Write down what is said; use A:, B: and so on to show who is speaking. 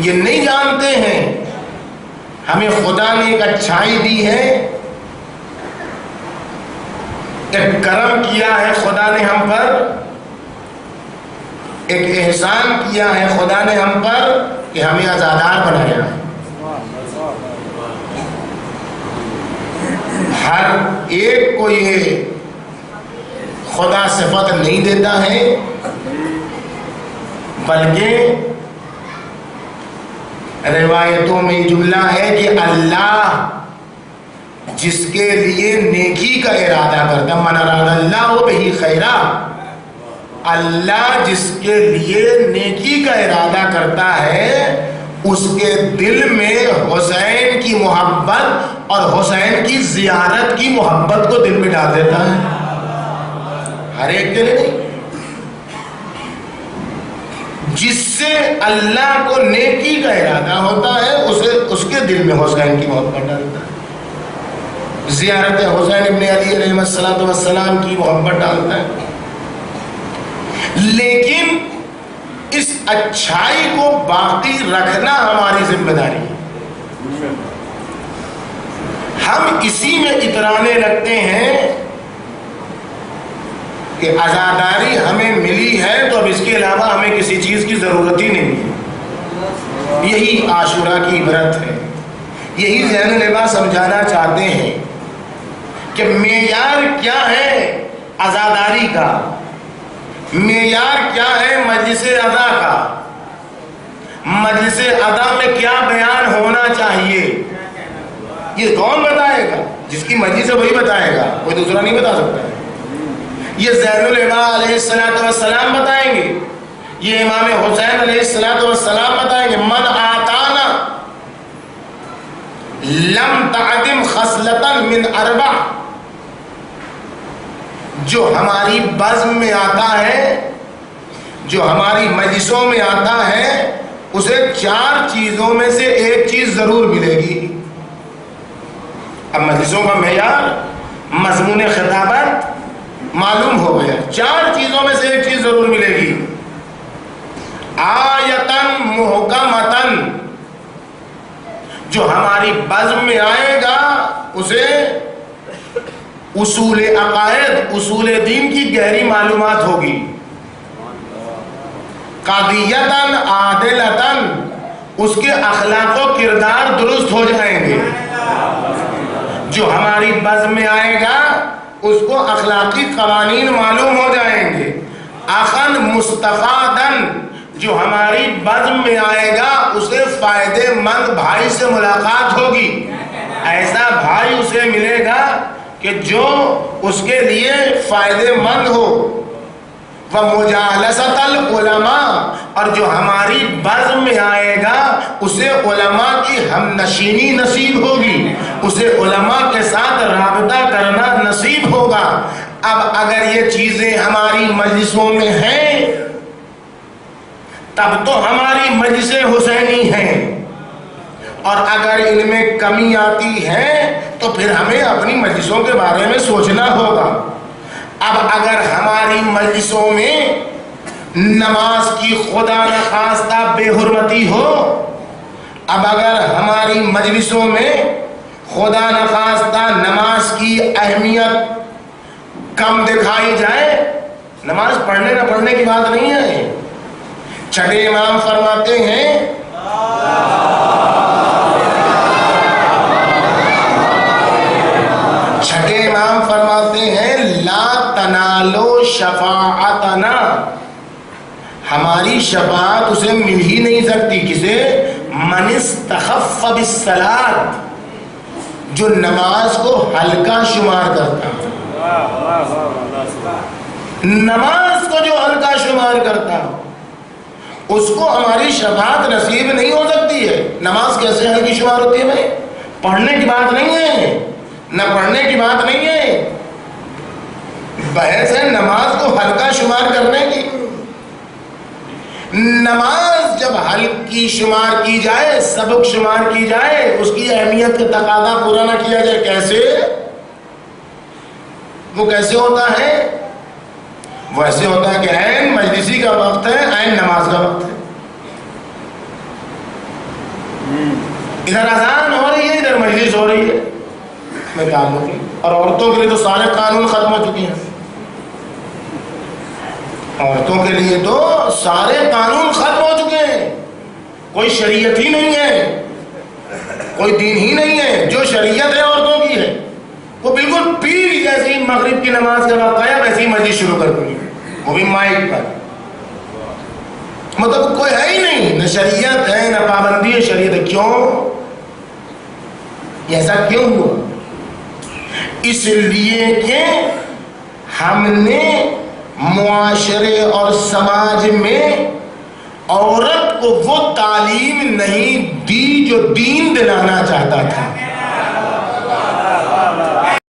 A: یہ نہیں جانتے ہیں ہمیں خدا نے ایک اچھائی دی ہے، ایک کرم کیا ہے خدا نے ہم پر، ایک احسان کیا ہے خدا نے ہم پر کہ ہمیں آزادار بنایا ہے۔ ہر ایک کو یہ خدا صفت نہیں دیتا ہے، بلکہ روایتوں میں یہ جملہ ہے کہ اللہ جس کے لیے نیکی کا ارادہ کرتا، من اراد اللہ بہ خیرا، اللہ جس کے لیے نیکی کا ارادہ کرتا ہے اس کے دل میں حسین کی محبت اور حسین کی زیارت کی محبت کو دل میں ڈال دیتا ہے۔ ہر ایک کے لیے نہیں، جس سے اللہ کو نیکی کا ارادہ ہوتا ہے اس کے دل میں حسین کی محبت ڈالتا ہے، زیارت حسین ابن علی علیہ السلام کی محبت ڈالتا ہے۔ لیکن اس اچھائی کو باقی رکھنا ہماری ذمہ داری ہے۔ ہم اسی میں اترانے لگتے ہیں کہ عزاداری ہمیں ملی ہے تو اب اس کے علاوہ ہمیں کسی چیز کی ضرورت ہی نہیں ہے۔ یہی عاشورہ کی عبرت ہے، یہی ذہن العباد سمجھانا چاہتے ہیں کہ معیار کیا ہے عزاداری کا، معیار کیا ہے مجلس ادا کا، مجلس ادا میں کیا بیان ہونا چاہیے، یہ کون بتائے گا؟ جس کی مجلس ہے وہی بتائے گا، کوئی دوسرا نہیں بتا سکتا ہے۔ یہ زین العباد علیہ السلام بتائیں گے، یہ امام حسین علیہ السلام بتائیں گے۔ من آتانا لم تعدم خصلتا من اربع، جو ہماری بزم میں آتا ہے، جو ہماری مجلسوں میں آتا ہے، اسے 4 چیزوں میں سے ایک چیز ضرور ملے گی۔ اب مجلسوں کا معیار، مضمون خطابت معلوم ہو گیا، 4 چیزوں میں سے ایک چیز ضرور ملے گی۔ آیتن محکمتن، جو ہماری بزم میں آئے گا اسے اصول عقائد، اصول دین کی گہری معلومات ہوگی۔ قاضیتن عادلتن، اس کے اخلاق و کردار درست ہو جائیں گے۔ جو ہماری بزم میں آئے گا اس کو اخلاقی قوانین معلوم ہو جائیں گے۔ اخن مستفادن، جو ہماری بزم میں آئے گا اسے فائدے مند بھائی سے ملاقات ہوگی، ایسا بھائی اسے ملے گا کہ جو اس کے لیے فائدے مند ہو۔ ومجالست العلماء، اور جو ہماری بزم میں آئے گا اسے علماء کی ہم نشینی نصیب ہوگی، اسے علماء کے ساتھ رابطہ کرنا نصیب ہوگا۔ اب اگر یہ چیزیں ہماری مجلسوں میں ہیں تب تو ہماری مجلس حسینی ہیں، اور اگر ان میں کمی آتی ہے تو پھر ہمیں اپنی مجلسوں کے بارے میں سوچنا ہوگا۔ اب اگر ہماری مجلسوں میں نماز کی خدا نخواستہ بے حرمتی ہو، اب اگر ہماری مجلسوں میں خدا نخواستہ نماز کی اہمیت کم دکھائی جائے، نماز پڑھنے نہ پڑھنے کی بات نہیں ہے۔ چھٹے امام فرماتے ہیں لا تنالو شفاعتنا، ہماری شفاعت اسے مل ہی نہیں سکتی۔ کسے؟ من استخف بالصلاۃ، جو نماز کو ہلکا شمار کرتا ہے، نماز کو جو ہلکا شمار کرتا اس کو ہماری شفاعت نصیب نہیں ہو سکتی ہے۔ نماز کیسے ہلکی شمار ہوتی ہے بھائی؟ پڑھنے کی بات نہیں ہے، نہ پڑھنے کی بات نہیں ہے، بحث ہے نماز کو ہلکا شمار کرنے کی۔ نماز جب ہلکی شمار کی جائے، سبق شمار کی جائے، اس کی اہمیت کا تقاضا پورا نہ کیا جائے، کیسے؟ وہ کیسے ہوتا ہے؟ وہ ایسے ہوتا ہے کہ عین مجلسی کا وقت ہے، عین نماز کا وقت ہے۔ ادھر اذان ہو رہی ہے، ادھر مجلس ہو رہی ہے، میں تعلق نہیں۔ اور عورتوں کے لیے تو سارے قانون ختم ہو چکے ہیں، عورتوں کے لیے تو سارے قانون ختم ہو چکے ہیں، کوئی شریعت ہی نہیں ہے، کوئی دین ہی نہیں ہے۔ جو شریعت ہے عورتوں کی ہے، وہ بالکل پیر جیسے ہی مغرب کی نماز کا وقت آیا ویسے ہی مجلس شروع کر دی، وہ بھی مائک پر۔ مطلب کوئی ہے ہی نہیں، نہ شریعت ہے نہ پابندی ہے شریعت ہے۔ کیوں؟ ایسا کیوں ہوا؟ اس لیے کہ ہم نے معاشرے اور سماج میں عورت کو وہ تعلیم نہیں دی جو دین دلانا چاہتا تھا۔